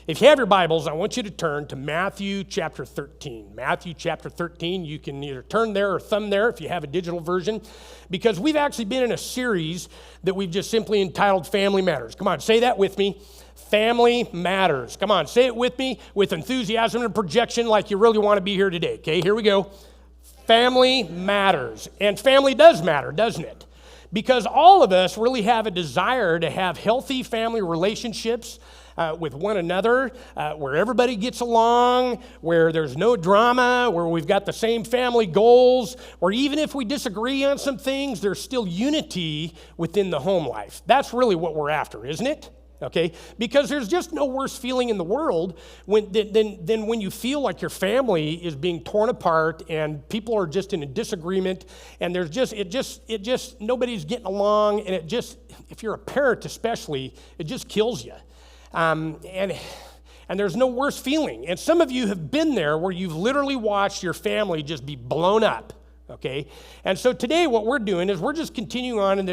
If you have your Bibles, I want you to turn to Matthew chapter 13. Matthew chapter 13, you can either turn there or thumb there if you have a digital version, because we've actually been in a series that we've just simply entitled Family Matters. Come on, say that with me. Family Matters. Come on, say it with me with enthusiasm and projection like you really want to be here today. Okay, here we go. Family matters. And family does matter, doesn't it? Because all of us really have a desire to have healthy family relationships with one another, where everybody gets along, where there's no drama, where we've got the same family goals, or even if we disagree on some things, there's still unity within the home life. That's really what we're after, isn't it? Okay, because there's just no worse feeling in the world than when you feel like your family is being torn apart and people are just in a disagreement and there's just nobody's getting along, and it just, if you're a parent especially, it just kills you. And there's no worse feeling. And some of you have been there where you've literally watched your family just be blown up. Okay, and so today what we're doing is we're just continuing on in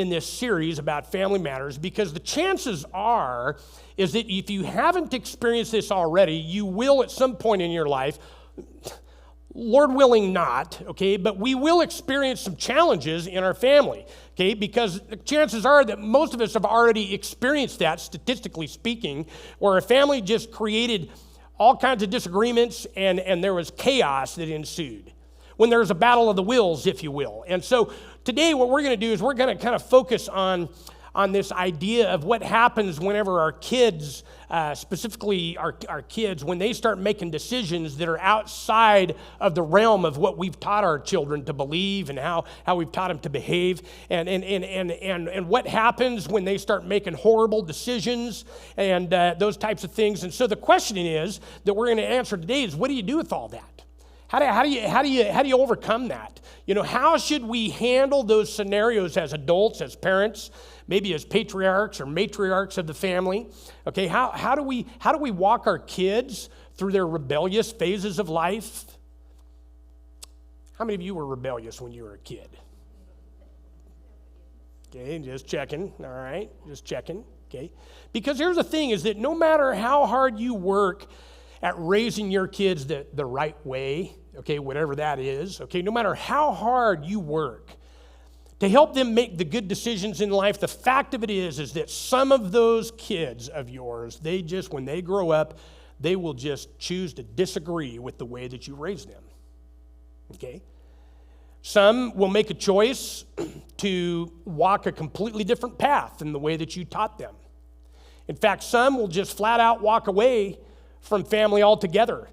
this series about family matters, because the chances are is that if you haven't experienced this already, you will at some point in your life, Lord willing not, okay, but we will experience some challenges in our family, okay, because the chances are that most of us have already experienced that, statistically speaking, where a family just created all kinds of disagreements and there was chaos that ensued. When there's a battle of the wills, if you will. And so today what we're going to do is we're going to kind of focus on this idea of what happens whenever our kids, specifically our kids, when they start making decisions that are outside of the realm of what we've taught our children to believe and how we've taught them to behave, and what happens when they start making horrible decisions and those types of things. And so the question is that we're going to answer today is, what do you do with all that? How do you overcome that? You know, how should we handle those scenarios as adults, as parents, maybe as patriarchs or matriarchs of the family? Okay, how do we walk our kids through their rebellious phases of life? How many of you were rebellious when you were a kid? Okay, just checking. All right, just checking. Okay, because here's the thing: is that no matter how hard you work at raising your kids the right way, okay, whatever that is, okay, no matter how hard you work to help them make the good decisions in life, the fact of it is that some of those kids of yours, they just, when they grow up, they will just choose to disagree with the way that you raised them, okay? Some will make a choice to walk a completely different path than the way that you taught them. In fact, some will just flat out walk away from family altogether.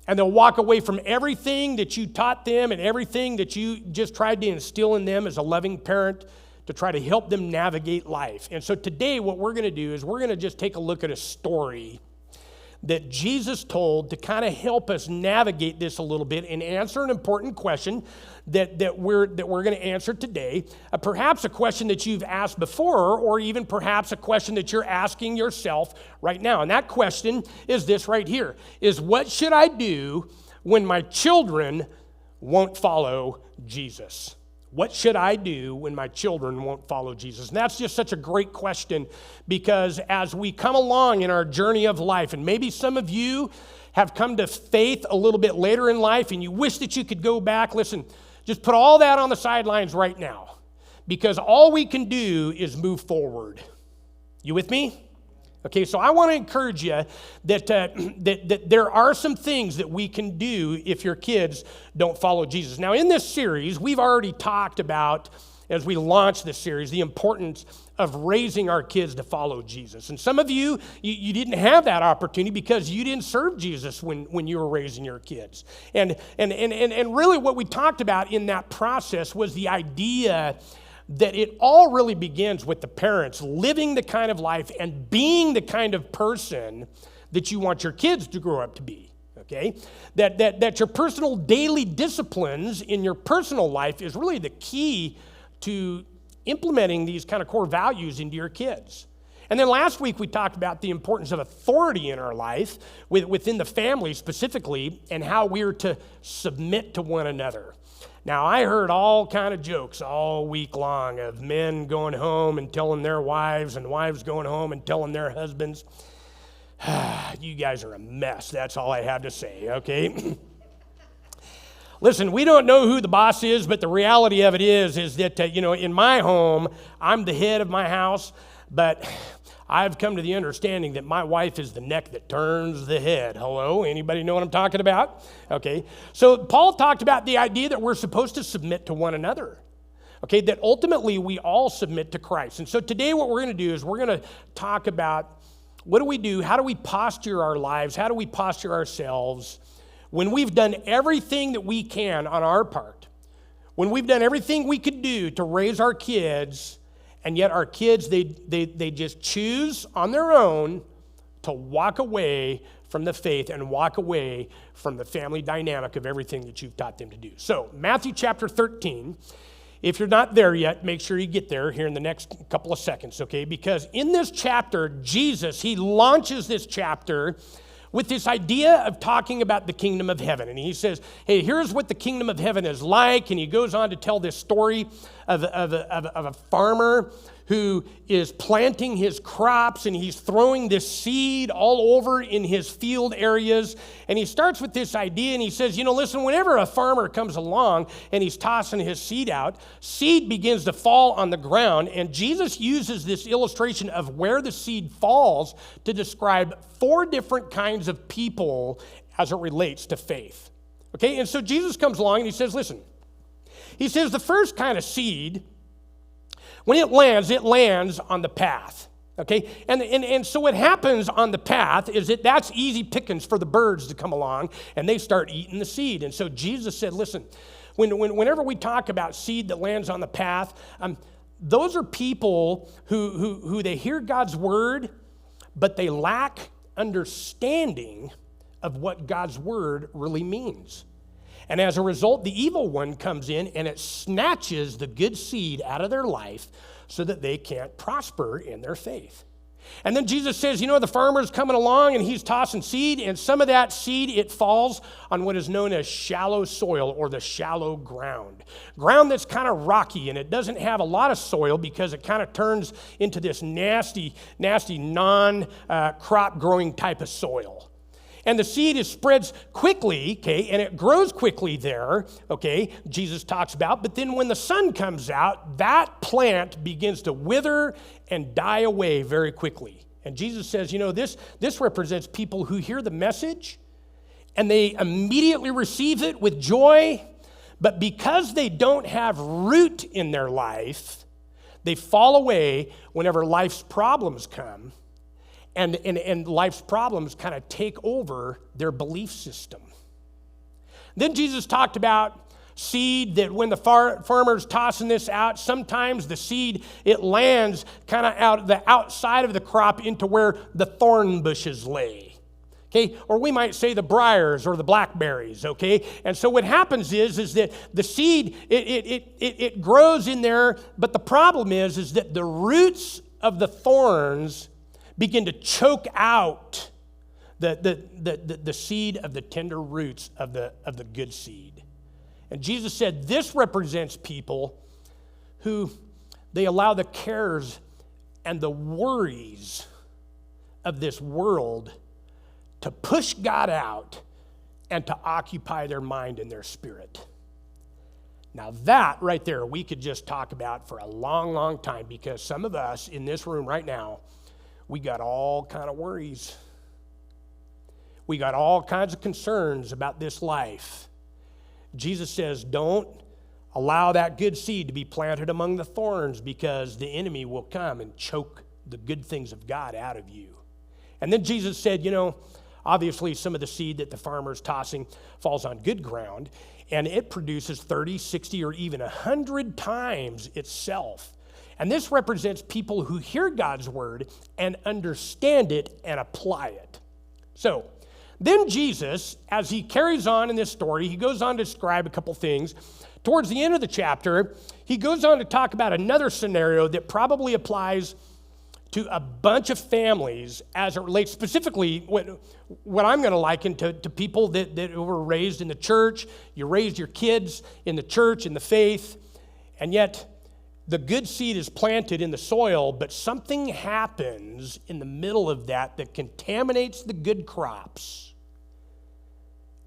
And they'll walk away from everything that you taught them and everything that you just tried to instill in them as a loving parent to try to help them navigate life. And so today what we're going to do is we're going to just take a look at a story that Jesus told to kind of help us navigate this a little bit and answer an important question that we're going to answer today. Perhaps a question that you've asked before, or even perhaps a question that you're asking yourself right now. And that question is this right here, is what should I do when my children won't follow Jesus? What should I do when my children won't follow Jesus? And that's just such a great question, because as we come along in our journey of life, and maybe some of you have come to faith a little bit later in life and you wish that you could go back, listen, just put all that on the sidelines right now, because all we can do is move forward. You with me? Okay, so I want to encourage you that there are some things that we can do if your kids don't follow Jesus. Now, in this series, we've already talked about, as we launch this series, the importance of raising our kids to follow Jesus. And some of you didn't have that opportunity because you didn't serve Jesus when you were raising your kids. And really what we talked about in that process was the idea that it all really begins with the parents living the kind of life and being the kind of person that you want your kids to grow up to be, okay? That your personal daily disciplines in your personal life is really the key to implementing these kind of core values into your kids. And then last week we talked about the importance of authority in our life within the family specifically, and how we're to submit to one another. Now, I heard all kind of jokes all week long of men going home and telling their wives and wives going home and telling their husbands, you guys are a mess. That's all I have to say, okay? Listen, we don't know who the boss is, but the reality of it is that, in my home, I'm the head of my house, but I've come to the understanding that my wife is the neck that turns the head. Hello? Anybody know what I'm talking about? Okay. So Paul talked about the idea that we're supposed to submit to one another. Okay, that ultimately we all submit to Christ. And so today what we're going to do is we're going to talk about what do we do? How do we posture our lives? How do we posture ourselves when we've done everything that we can on our part? When we've done everything we could do to raise our kids, and yet our kids, they just choose on their own to walk away from the faith and walk away from the family dynamic of everything that you've taught them to do. So Matthew chapter 13, if you're not there yet, make sure you get there here in the next couple of seconds, okay? Because in this chapter, Jesus, he launches this chapter with this idea of talking about the kingdom of heaven. And he says, hey, here's what the kingdom of heaven is like. And he goes on to tell this story of a farmer who is planting his crops, and he's throwing this seed all over in his field areas. And he starts with this idea, and he says, listen, whenever a farmer comes along and he's tossing his seed out, seed begins to fall on the ground. And Jesus uses this illustration of where the seed falls to describe 4 different kinds of people as it relates to faith. Okay, and so Jesus comes along and he says, listen, he says the first kind of seed, when it lands on the path, okay? And so what happens on the path is that's easy pickings for the birds to come along, and they start eating the seed. And so Jesus said, listen, whenever we talk about seed that lands on the path, those are people who they hear God's word, but they lack understanding of what God's word really means. And as a result, the evil one comes in and it snatches the good seed out of their life so that they can't prosper in their faith. And then Jesus says, the farmer's coming along and he's tossing seed, and some of that seed, it falls on what is known as shallow soil or the shallow ground. Ground that's kind of rocky, and it doesn't have a lot of soil because it kind of turns into this nasty non-crop growing type of soil. And the seed spreads quickly, okay, and it grows quickly there, okay, Jesus talks about. But then when the sun comes out, that plant begins to wither and die away very quickly. And Jesus says, this represents people who hear the message and they immediately receive it with joy, but because they don't have root in their life, they fall away whenever life's problems come. And life's problems kind of take over their belief system. Then Jesus talked about seed that when the farmer's tossing this out, sometimes the seed, it lands kind of out the outside of the crop into where the thorn bushes lay. Okay, or we might say the briars or the blackberries, okay? And so what happens is that the seed, it grows in there, but the problem is that the roots of the thorns begin to choke out the seed of the tender roots of the good seed. And Jesus said this represents people who they allow the cares and the worries of this world to push God out and to occupy their mind and their spirit. Now that right there we could just talk about for a long, long time, because some of us in this room right now, we got all kind of worries. We got all kinds of concerns about this life. Jesus says, don't allow that good seed to be planted among the thorns, because the enemy will come and choke the good things of God out of you. And then Jesus said, obviously some of the seed that the farmer's tossing falls on good ground, and it produces 30, 60, or even 100 times itself. And this represents people who hear God's word and understand it and apply it. So then Jesus, as he carries on in this story, he goes on to describe a couple things. Towards the end of the chapter, he goes on to talk about another scenario that probably applies to a bunch of families as it relates specifically what I'm going to liken to people that were raised in the church. You raised your kids in the church, in the faith, and yet the good seed is planted in the soil, but something happens in the middle of that contaminates the good crops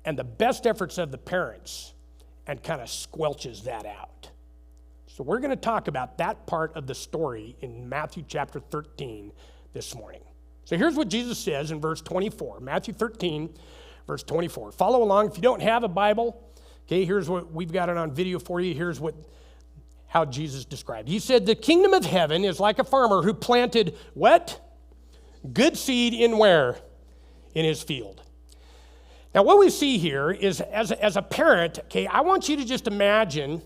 and the best efforts of the parents and kind of squelches that out. So we're going to talk about that part of the story in Matthew chapter 13 this morning. So here's what Jesus says in verse 24. Matthew 13, verse 24. Follow along. If you don't have a Bible, okay, here's what we've got it on video for you. Here's how Jesus described. He said, the kingdom of heaven is like a farmer who planted what? Good seed in where? In his field. Now, what we see here is, as a parent, okay, I want you to just imagine,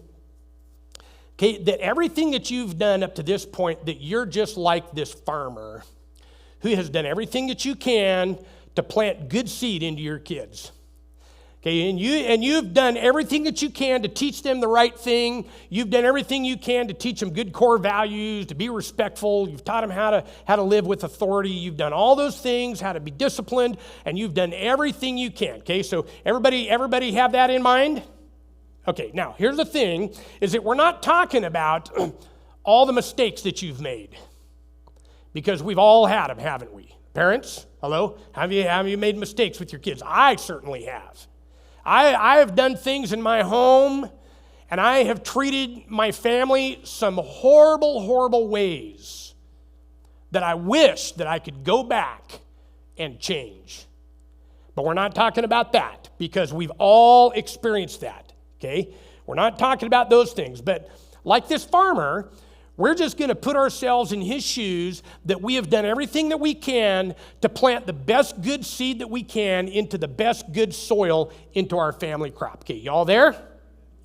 okay, that everything that you've done up to this point, that you're just like this farmer who has done everything that you can to plant good seed into your kids. Okay, and you've done everything that you can to teach them the right thing. You've done everything you can to teach them good core values, to be respectful. You've taught them how to live with authority. You've done all those things, how to be disciplined, and you've done everything you can. Okay, so everybody have that in mind? Okay, now here's the thing, is that we're not talking about all the mistakes that you've made, because we've all had them, haven't we? Parents, hello? Have you made mistakes with your kids? I certainly have. I have done things in my home, and I have treated my family some horrible, horrible ways that I wish that I could go back and change. But we're not talking about that, because we've all experienced that, okay? We're not talking about those things. But like this farmer, we're just going to put ourselves in his shoes, that we have done everything that we can to plant the best good seed that we can into the best good soil into our family crop. Okay, y'all there?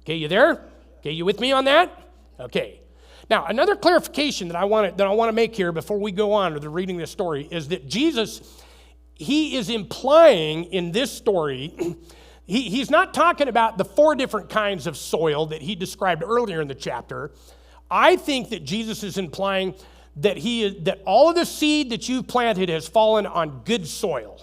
Okay, you there? Okay, you with me on that? Okay. Now, another clarification that I want to make here before we go on to the reading this story is that Jesus, he is implying in this story, he's not talking about the 4 different kinds of soil that he described earlier in the chapter. I think that Jesus is implying that all of the seed that you've planted has fallen on good soil.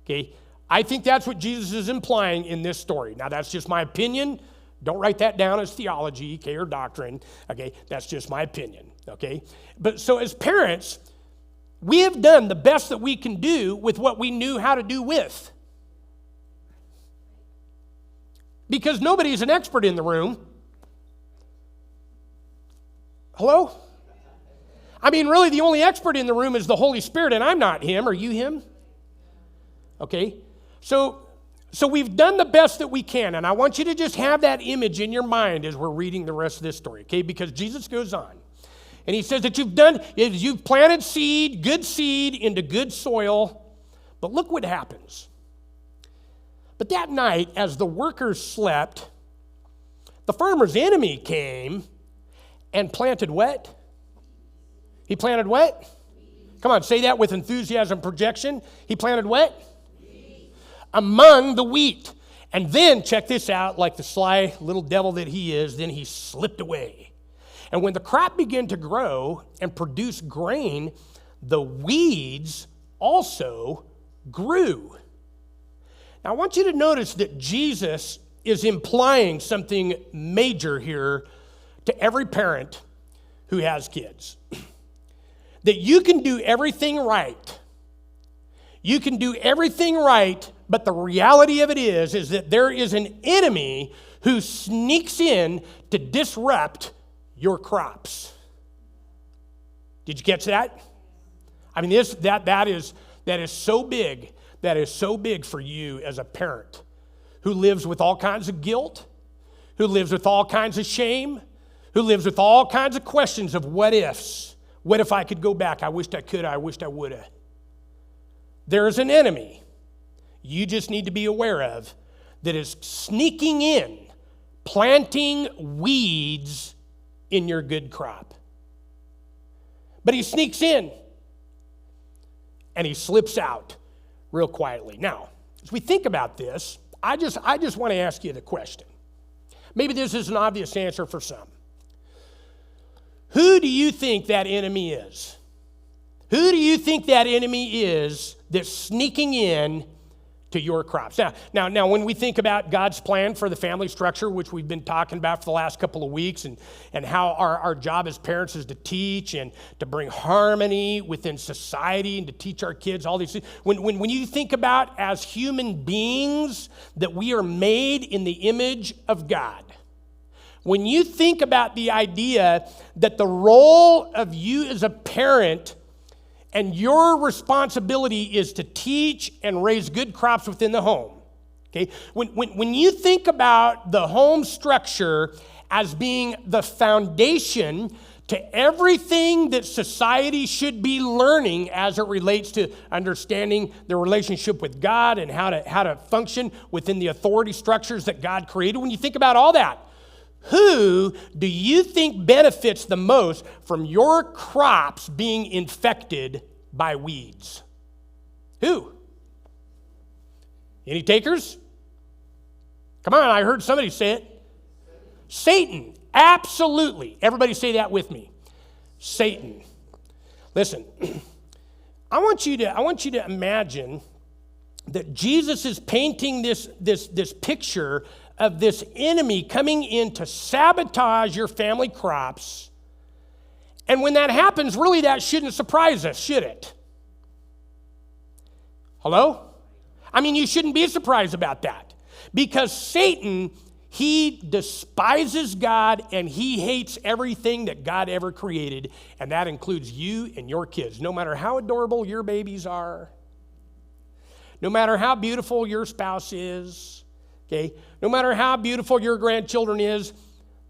Okay? I think that's what Jesus is implying in this story. Now, that's just my opinion. Don't write that down as theology, okay, or doctrine. Okay? That's just my opinion. Okay? But so as parents, we have done the best that we can do with what we knew how to do with. Because nobody's an expert in the room. Hello? I mean, really, the only expert in the room is the Holy Spirit, and I'm not him. Are you him? Okay? So we've done the best that we can, and I want you to just have that image in your mind as we're reading the rest of this story, okay? Because Jesus goes on, and he says that you've planted seed, good seed, into good soil, but look what happens. But that night, as the workers slept, the farmer's enemy came and planted what? He planted what? Come on, say that with enthusiasm, projection. He planted what? Among the wheat. And then, check this out, like the sly little devil that he is, then he slipped away. And when the crop began to grow and produce grain, the weeds also grew. Now, I want you to notice that Jesus is implying something major here to every parent who has kids. That you can do everything right. You can do everything right, but the reality of it is that there is an enemy who sneaks in to disrupt your crops. Did you catch that? I mean, that is so big. That is so big for you as a parent who lives with all kinds of guilt, who lives with all kinds of shame, who lives with all kinds of questions of what ifs. What if I could go back? I wished I could. I wished I would have. There's an enemy you just need to be aware of that is sneaking in, planting weeds in your good crop. But he sneaks in and he slips out real quietly. Now, as we think about this, I just want to ask you the question. Maybe this is an obvious answer for some. Who do you think that enemy is? Who do you think that enemy is that's sneaking in to your crops. Now, when we think about God's plan for the family structure, which we've been talking about for the last couple of weeks, and how our job as parents is to teach and to bring harmony within society and to teach our kids all these things. When you think about as human beings that we are made in the image of God, when you think about the idea that the role of you as a parent and your responsibility is to teach and raise good crops within the home. Okay? When you think about the home structure as being the foundation to everything that society should be learning as it relates to understanding the relationship with God and how to function within the authority structures that God created, when you think about all that, who do you think benefits the most from your crops being infected by weeds? Who? Any takers? Come on, I heard somebody say it. Satan, absolutely. Everybody say that with me. Satan. Listen, I want you to imagine that Jesus is painting this picture of this enemy coming in to sabotage your family crops. And when that happens, really that shouldn't surprise us, should it? Hello? I mean, you shouldn't be surprised about that. Because Satan, he despises God and he hates everything that God ever created. And that includes you and your kids. No matter how adorable your babies are, no matter how beautiful your spouse is, okay, no matter how beautiful your grandchildren is,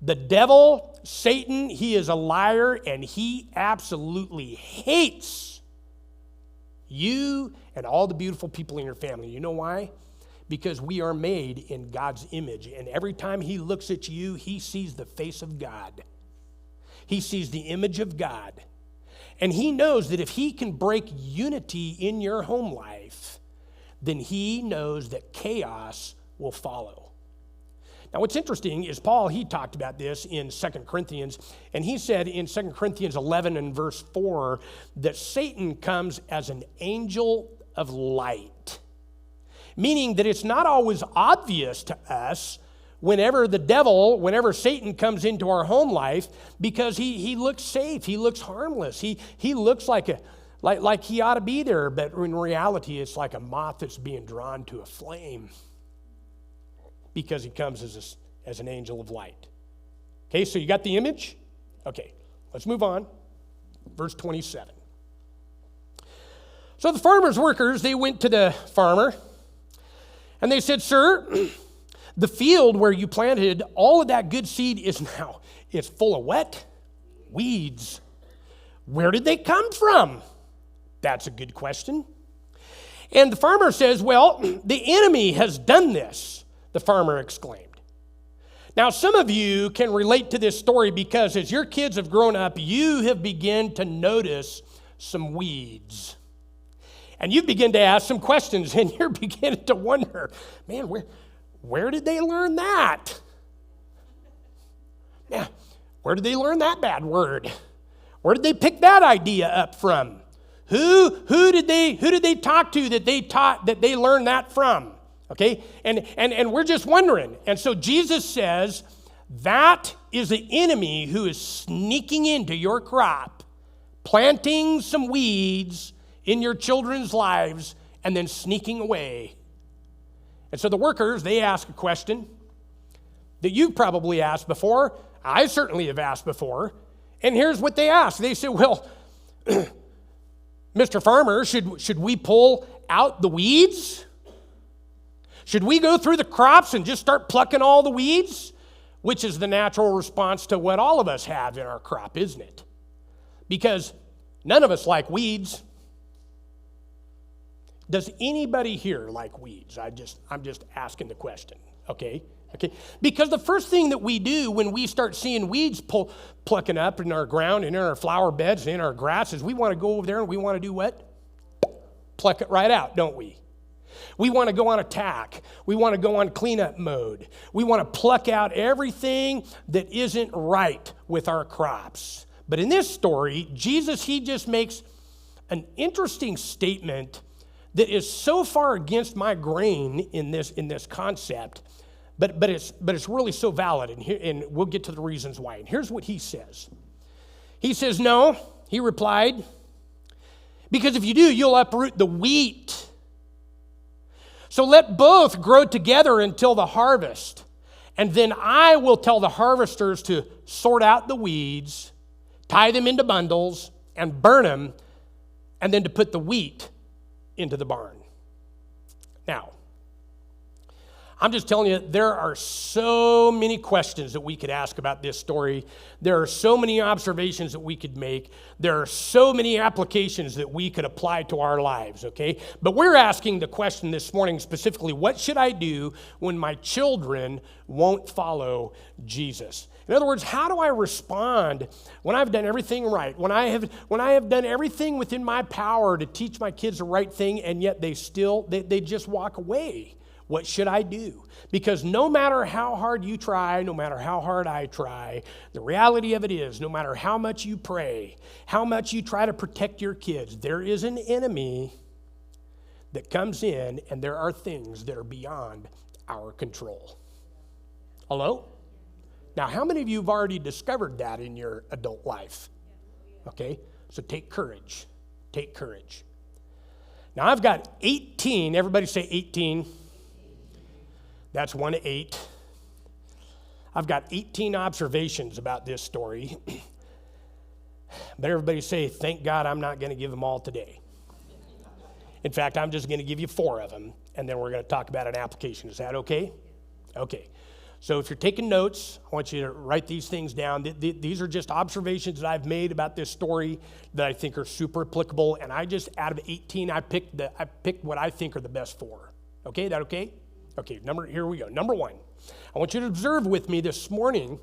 the devil, Satan, he is a liar and he absolutely hates you and all the beautiful people in your family. You know why? Because we are made in God's image. And every time he looks at you, he sees the face of God. He sees the image of God. And he knows that if he can break unity in your home life, then he knows that chaos will follow. Now, what's interesting is Paul, he talked about this in 2 Corinthians, and he said in 2 Corinthians 11 and verse 4 that Satan comes as an angel of light, meaning that it's not always obvious to us whenever Satan comes into our home life, because he looks safe, he looks harmless, he looks like he ought to be there, but in reality, it's like a moth that's being drawn to a flame, because he comes as an angel of light. Okay, so you got the image? Okay, let's move on. Verse 27. So the farmer's workers, they went to the farmer, and they said, "Sir, the field where you planted all of that good seed it's full of what? Weeds. Where did they come from?" That's a good question. And the farmer says, "Well, the enemy has done this," the farmer exclaimed. Now, some of you can relate to this story because as your kids have grown up, you have begun to notice some weeds. And you begin to ask some questions, and you're beginning to wonder, man, where did they learn that? Yeah, where did they learn that bad word? Where did they pick that idea up from? Who did they talk to that they learned that from? Okay, and we're just wondering. And so Jesus says, that is the enemy who is sneaking into your crop, planting some weeds in your children's lives, and then sneaking away. And so the workers, they ask a question that you've probably asked before. I certainly have asked before. And here's what they ask. They say, "Well, Mr. Farmer, should we pull out the weeds? Should we go through the crops and just start plucking all the weeds?" Which is the natural response to what all of us have in our crop, isn't it? Because none of us like weeds. Does anybody here like weeds? I'm just asking the question, okay? Because the first thing that we do when we start seeing weeds plucking up in our ground and in our flower beds and in our grass is we want to go over there and we want to do what? Pluck it right out, don't we? We want to go on attack. We want to go on cleanup mode. We want to pluck out everything that isn't right with our crops. But in this story, Jesus, he just makes an interesting statement that is so far against my grain in this concept, but it's really so valid, and we'll get to the reasons why. And here's what he says. He says, no, he replied, because if you do, you'll uproot the wheat. So let both grow together until the harvest. And then I will tell the harvesters to sort out the weeds, tie them into bundles, and burn them, and then to put the wheat into the barn. Now, I'm just telling you, there are so many questions that we could ask about this story. There are so many observations that we could make. There are so many applications that we could apply to our lives, okay? But we're asking the question this morning specifically, what should I do when my children won't follow Jesus? In other words, how do I respond when I've done everything right, when I have done everything within my power to teach my kids the right thing, and yet they just walk away? What should I do? Because no matter how hard you try, no matter how hard I try, the reality of it is, no matter how much you pray, how much you try to protect your kids, there is an enemy that comes in, and there are things that are beyond our control. Hello? Now, how many of you have already discovered that in your adult life? Okay, so take courage. Take courage. Now, I've got 18, everybody say 18. That's 1 to 8. I've got 18 observations about this story. But everybody say, thank God I'm not going to give them all today. In fact, I'm just going to give you 4 of them, and then we're going to talk about an application. Is that okay? Okay. So if you're taking notes, I want you to write these things down. These are just observations that I've made about this story that I think are super applicable. And I just, out of 18, I picked what I think are the best 4. Okay, that okay? Okay, here we go. Number 1, I want you to observe with me this morning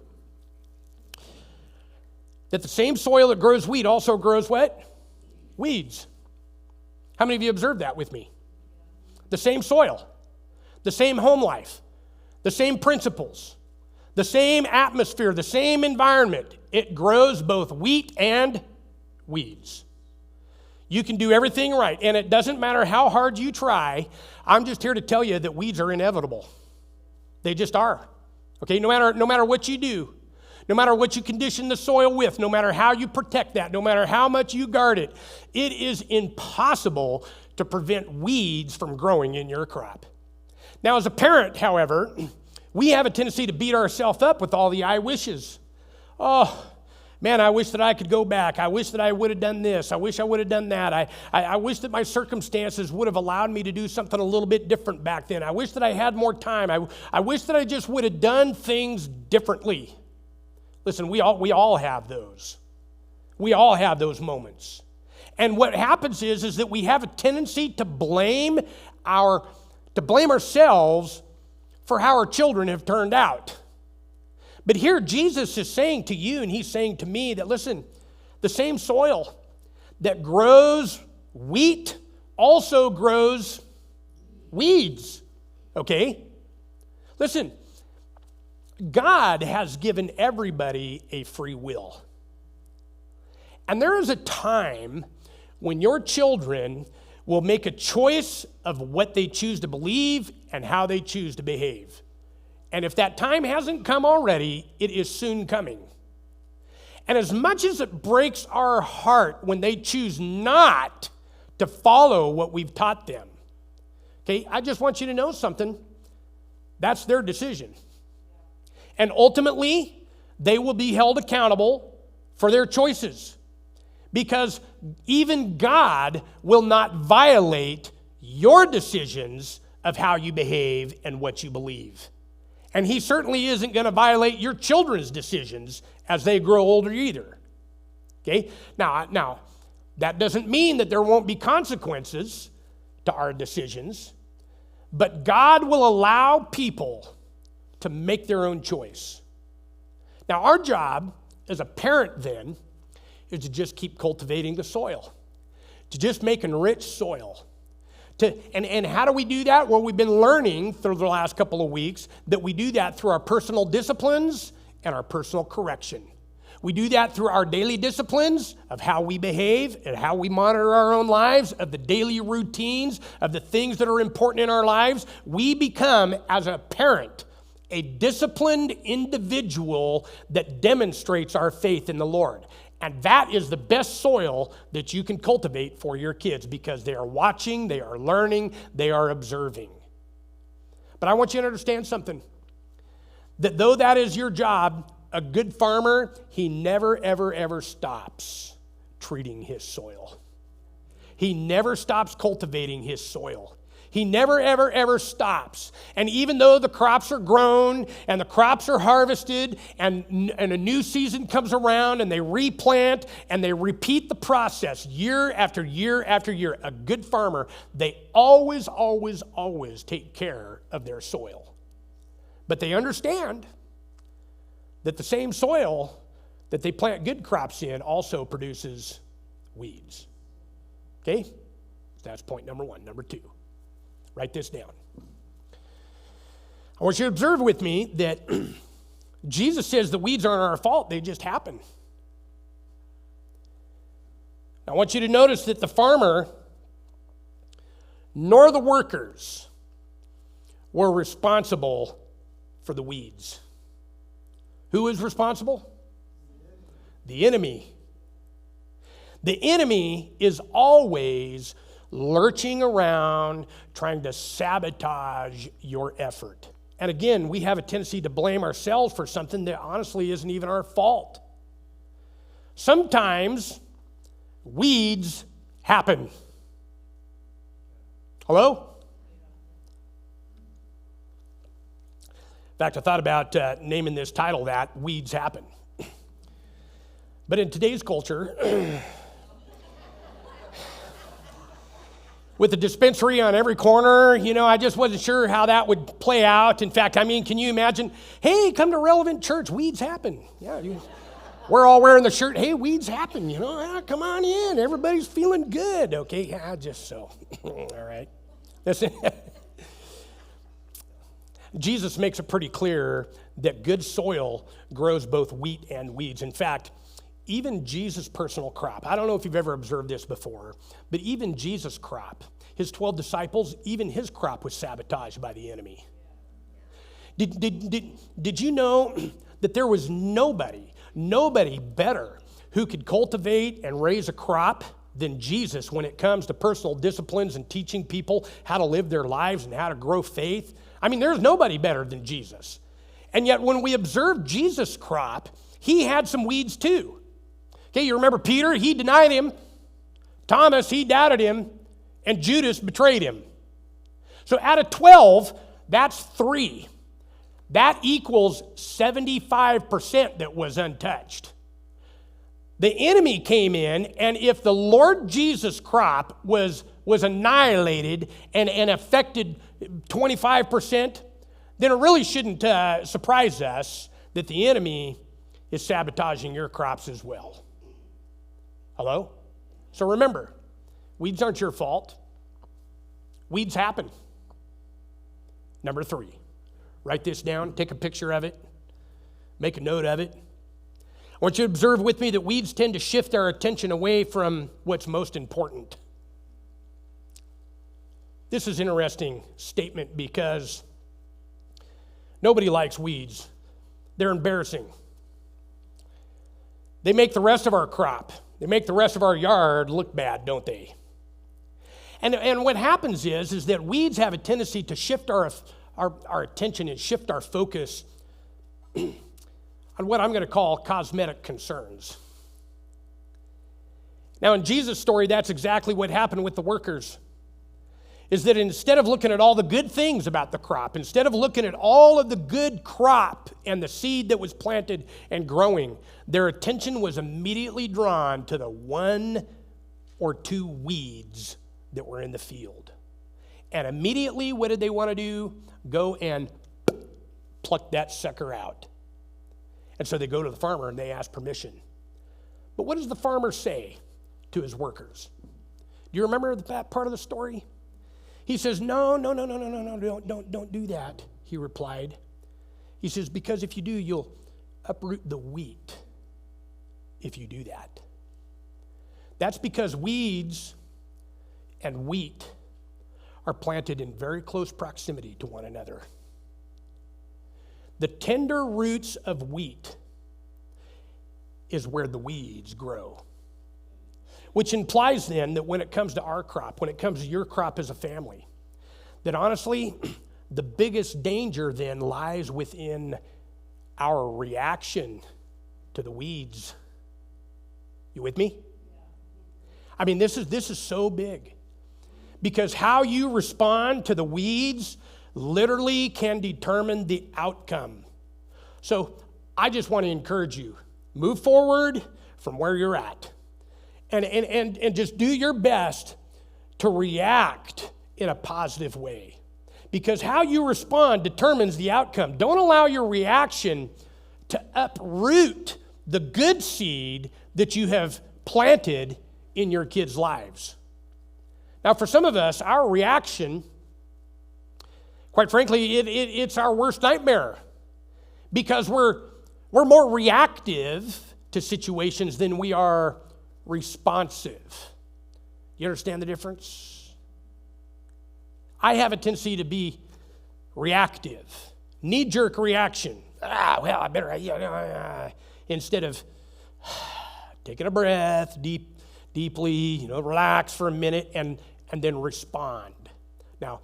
that the same soil that grows wheat also grows what? Weeds. How many of you observed that with me? The same soil, the same home life, the same principles, the same atmosphere, the same environment. It grows both wheat and weeds. You can do everything right, and it doesn't matter how hard you try. I'm just here to tell you that weeds are inevitable. They just are. Okay, no matter what you do, no matter what you condition the soil with, no matter how you protect that, no matter how much you guard it, it is impossible to prevent weeds from growing in your crop. Now, as a parent, however, we have a tendency to beat ourselves up with all the I wishes. Oh, man, I wish that I could go back. I wish that I would have done this. I wish I would have done that. I wish that my circumstances would have allowed me to do something a little bit different back then. I wish that I had more time. I wish that I just would have done things differently. Listen, we all have those. We all have those moments. And what happens is that we have a tendency to blame ourselves for how our children have turned out. But here Jesus is saying to you, and he's saying to me that, listen, the same soil that grows wheat also grows weeds, okay? Listen, God has given everybody a free will. And there is a time when your children will make a choice of what they choose to believe and how they choose to behave. And if that time hasn't come already, it is soon coming. And as much as it breaks our heart when they choose not to follow what we've taught them, okay, I just want you to know something. That's their decision. And ultimately, they will be held accountable for their choices. Because even God will not violate your decisions of how you behave and what you believe. And he certainly isn't going to violate your children's decisions as they grow older either. Okay? Now, that doesn't mean that there won't be consequences to our decisions, but God will allow people to make their own choice. Now, our job as a parent then is to just keep cultivating the soil, to just make enriched soil. And how do we do that? Well, we've been learning through the last couple of weeks that we do that through our personal disciplines and our personal correction. We do that through our daily disciplines of how we behave and how we monitor our own lives, of the daily routines, of the things that are important in our lives. We become, as a parent, a disciplined individual that demonstrates our faith in the Lord. And that is the best soil that you can cultivate for your kids because they are watching, they are learning, they are observing. But I want you to understand something, that though that is your job, a good farmer, he never, ever, ever stops treating his soil. He never stops cultivating his soil. He never, ever, ever stops. And even though the crops are grown and the crops are harvested and a new season comes around and they replant and they repeat the process year after year after year, a good farmer, they always, always, always take care of their soil. But they understand that the same soil that they plant good crops in also produces weeds. Okay? That's point number one. Number two, write this down. I want you to observe with me that Jesus says the weeds aren't our fault, they just happen. I want you to notice that the farmer nor the workers were responsible for the weeds. Who is responsible? The enemy. The enemy is always lurching around, trying to sabotage your effort. And again, we have a tendency to blame ourselves for something that honestly isn't even our fault. Sometimes weeds happen. Hello? In fact, I thought about naming this title that, Weeds Happen. But in today's culture, with the dispensary on every corner, I just wasn't sure how that would play out. In fact, can you imagine, hey, come to Relevant Church, weeds happen. Yeah, we're all wearing the shirt, hey, weeds happen, come on in, everybody's feeling good. Okay, yeah, just so. All right. Listen. Jesus makes it pretty clear that good soil grows both wheat and weeds. In fact, even Jesus' personal crop, I don't know if you've ever observed this before, but even Jesus' crop, his 12 disciples, even his crop was sabotaged by the enemy. Did you know that there was nobody better who could cultivate and raise a crop than Jesus when it comes to personal disciplines and teaching people how to live their lives and how to grow faith? There's nobody better than Jesus. And yet when we observe Jesus' crop, he had some weeds too. Okay, you remember Peter? He denied him. Thomas, he doubted him. And Judas betrayed him. So out of 12, that's 3. That equals 75% that was untouched. The enemy came in, and if the Lord Jesus crop was annihilated and affected 25%, then it really shouldn't surprise us that the enemy is sabotaging your crops as well. Hello? So remember, weeds aren't your fault. Weeds happen. Number 3, write this down, take a picture of it, make a note of it. I want you to observe with me that weeds tend to shift our attention away from what's most important. This is an interesting statement because nobody likes weeds. They're embarrassing. They make the rest of our crop, they make the rest of our yard look bad, don't they? And what happens is that weeds have a tendency to shift our attention and shift our focus on what I'm going to call cosmetic concerns. Now, in Jesus' story, that's exactly what happened with the workers. Is that instead of looking at all the good things about the crop, instead of looking at all of the good crop and the seed that was planted and growing, their attention was immediately drawn to the 1 or 2 weeds that were in the field. And immediately, what did they want to do? Go and pluck that sucker out. And so they go to the farmer and they ask permission. But what does the farmer say to his workers? Do you remember that part of the story? He says, no, don't do that, he replied. He says, because if you do, you'll uproot the wheat if you do that. That's because weeds and wheat are planted in very close proximity to one another. The tender roots of wheat is where the weeds grow. Which implies then that when it comes to our crop, when it comes to your crop as a family, that honestly, the biggest danger then lies within our reaction to the weeds. You with me? I mean, this is so big. Because how you respond to the weeds literally can determine the outcome. So I just want to encourage you, move forward from where you're at. And just do your best to react in a positive way. Because how you respond determines the outcome. Don't allow your reaction to uproot the good seed that you have planted in your kids' lives. Now, for some of us, our reaction, quite frankly, it's our worst nightmare. Because we're more reactive to situations than we are responsive. You understand the difference? I have a tendency to be reactive, knee-jerk reaction. Well, I better, instead of taking a breath deeply, relax for a minute and then respond. Now,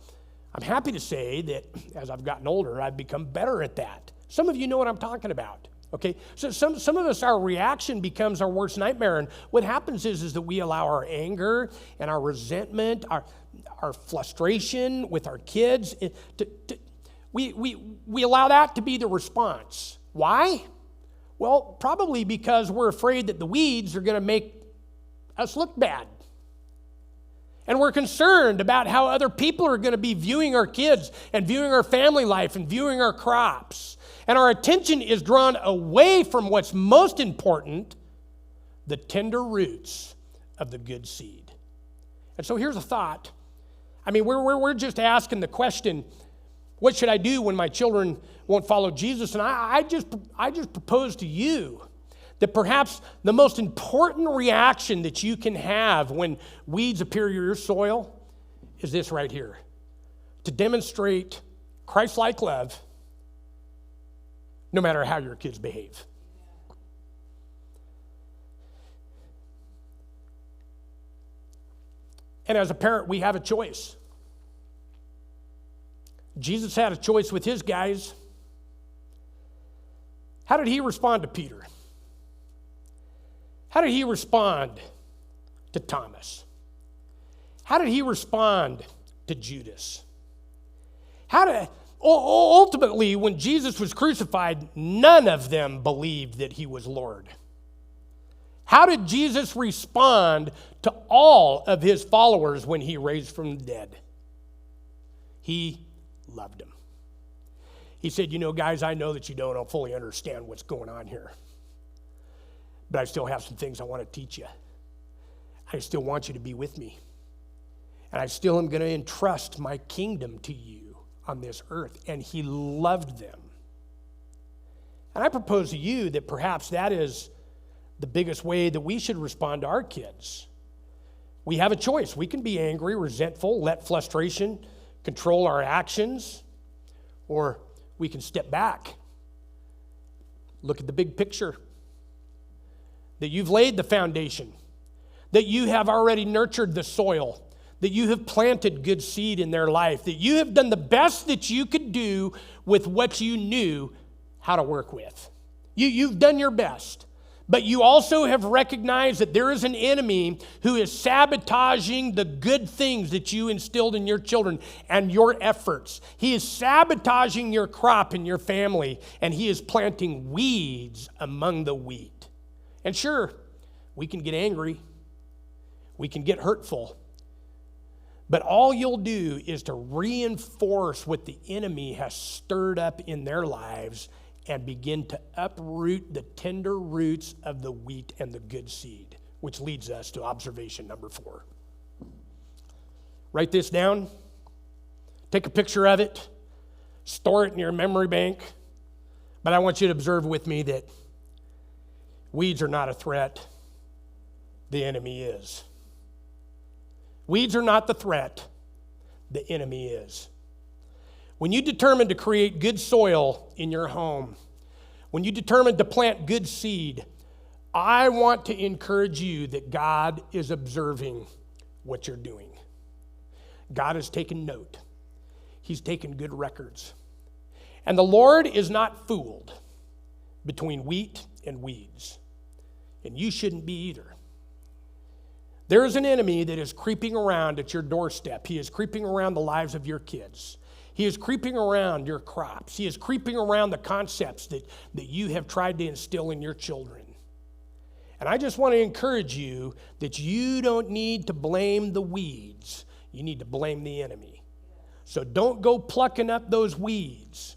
I'm happy to say that as I've gotten older, I've become better at that. Some of you know what I'm talking about. Okay, so some of us, our reaction becomes our worst nightmare. And what happens is that we allow our anger and our resentment, our frustration with our kids, we allow that to be the response. Why? Well, probably because we're afraid that the weeds are going to make us look bad. And we're concerned about how other people are going to be viewing our kids and viewing our family life and viewing our crops. And our attention is drawn away from what's most important, the tender roots of the good seed. And so here's a thought. I mean, we're just asking the question, what should I do when my children won't follow Jesus? And I just propose to you that perhaps the most important reaction that you can have when weeds appear in your soil is this right here. To demonstrate Christ-like love no matter how your kids behave. And as a parent, we have a choice. Jesus had a choice with his guys. How did he respond to Peter? How did he respond to Thomas? How did he respond to Judas? Ultimately, when Jesus was crucified, none of them believed that he was Lord. How did Jesus respond to all of his followers when he raised from the dead? He loved them. He said, guys, I know that you don't fully understand what's going on here, but I still have some things I want to teach you. I still want you to be with me. And I still am going to entrust my kingdom to you on this earth. And he loved them. And I propose to you that perhaps that is the biggest way that we should respond to our kids. We have a choice. We can be angry, resentful, let frustration control our actions, or we can step back, look at the big picture, that you've laid the foundation, that you have already nurtured the soil, that you have planted good seed in their life, that you have done the best that you could do with what you knew how to work with. You've done your best. But you also have recognized that there is an enemy who is sabotaging the good things that you instilled in your children and your efforts. He is sabotaging your crop and your family, and he is planting weeds among the wheat. And sure, we can get angry. We can get hurtful. But all you'll do is to reinforce what the enemy has stirred up in their lives and begin to uproot the tender roots of the wheat and the good seed, which leads us to observation number 4. Write this down. Take a picture of it. Store it in your memory bank. But I want you to observe with me that Weeds are not a threat. The enemy is. Weeds are not the threat. The enemy is. When you determine to create good soil in your home, when you determine to plant good seed, I want to encourage you that God is observing what you're doing. God has taken note. He's taken good records. And the Lord is not fooled between wheat and weeds. And you shouldn't be either. There is an enemy that is creeping around at your doorstep. He is creeping around the lives of your kids. He is creeping around your crops. He is creeping around the concepts that you have tried to instill in your children. And I just want to encourage you that you don't need to blame the weeds. You need to blame the enemy. So don't go plucking up those weeds.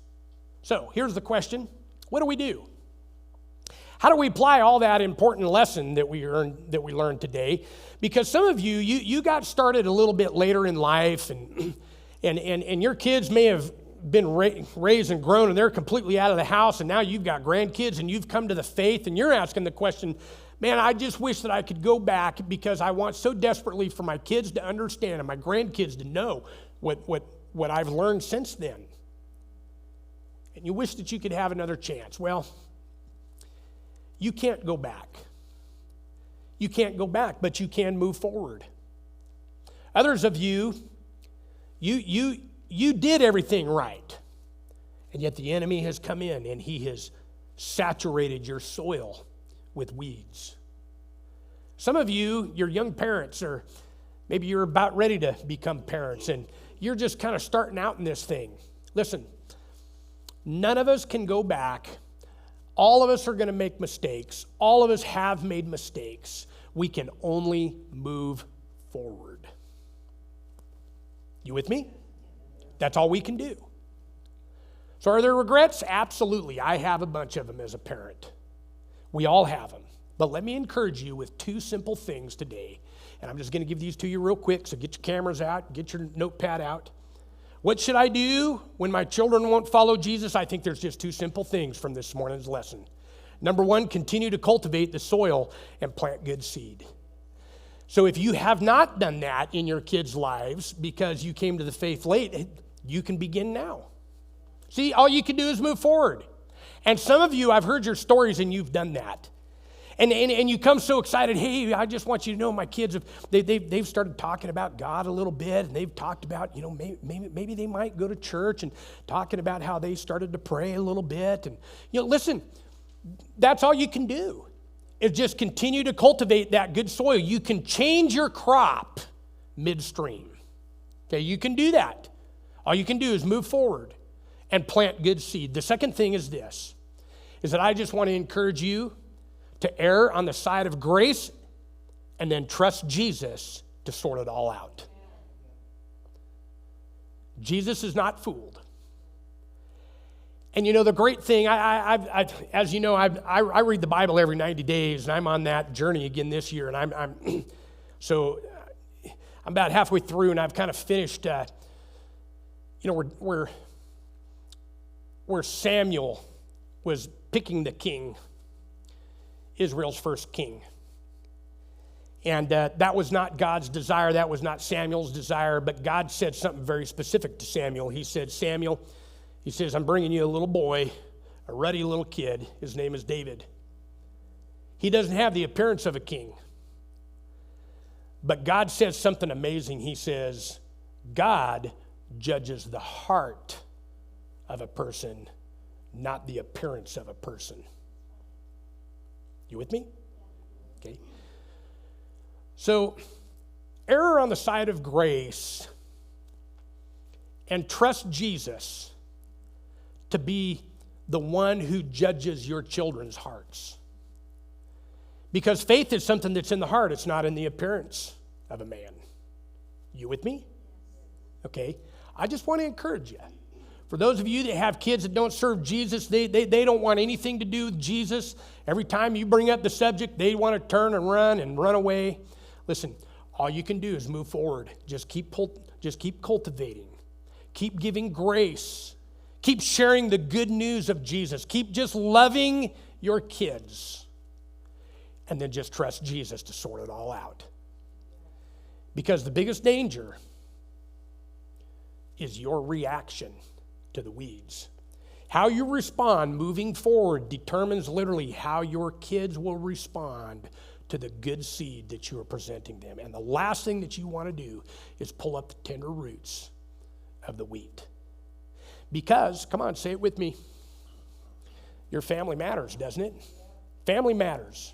So here's the question. What do we do? How do we apply all that important lesson that we learned today? Because some of you got started a little bit later in life, and your kids may have been raised and grown, and they're completely out of the house, and now you've got grandkids, and you've come to the faith, and you're asking the question, man, I just wish that I could go back because I want so desperately for my kids to understand and my grandkids to know what I've learned since then. And you wish that you could have another chance. Well, you can't go back. You can't go back, but you can move forward. Others of you did everything right, and yet the enemy has come in and he has saturated your soil with weeds. Some of you, you're young parents, or maybe you're about ready to become parents, and you're just kind of starting out in this thing. Listen, none of us can go back. All of us are going to make mistakes. All of us have made mistakes. We can only move forward. You with me? That's all we can do. So are there regrets? Absolutely. I have a bunch of them as a parent. We all have them. But let me encourage you with two simple things today. And I'm just going to give these to you real quick, so get your cameras out, get your notepad out. What should I do when my children won't follow Jesus? I think there's just two simple things from this morning's lesson. Number one, continue to cultivate the soil and plant good seed. So if you have not done that in your kids' lives because you came to the faith late, you can begin now. See, all you can do is move forward. And some of you, I've heard your stories and you've done that. And you come so excited, hey, I just want you to know my kids, they've started talking about God a little bit, and they've talked about, maybe they might go to church, and talking about how they started to pray a little bit. And, listen, that's all you can do, is just continue to cultivate that good soil. You can change your crop midstream. Okay, you can do that. All you can do is move forward and plant good seed. The second thing is this, is that I just want to encourage you to err on the side of grace and then trust Jesus to sort it all out. Jesus is not fooled. And the great thing, as you know, I read the Bible every 90 days, and I'm on that journey again this year, and I'm so I'm about halfway through, and I've kind of finished, where Samuel was picking the king, Israel's first king. And that was not God's desire. That was not Samuel's desire. But God said something very specific to Samuel. He said, Samuel, he says, I'm bringing you a little boy, a ruddy little kid. His name is David. He doesn't have the appearance of a king. But God says something amazing. He says, God judges the heart of a person, not the appearance of a person. You with me? Okay. So, err on the side of grace and trust Jesus to be the one who judges your children's hearts. Because faith is something that's in the heart. It's not in the appearance of a man. You with me? Okay. I just want to encourage you. For those of you that have kids that don't serve Jesus, they don't want anything to do with Jesus. Every time you bring up the subject, they want to turn and run away. Listen, all you can do is move forward. Just keep cultivating. Keep giving grace. Keep sharing the good news of Jesus. Keep just loving your kids. and then just trust Jesus to sort it all out. Because the biggest danger is your reaction to the weeds. How you respond moving forward determines literally how your kids will respond to the good seed that you are presenting them. And the last thing that you want to do is pull up the tender roots of the wheat. Because, come on, say it with me, your family matters, doesn't it? Family matters.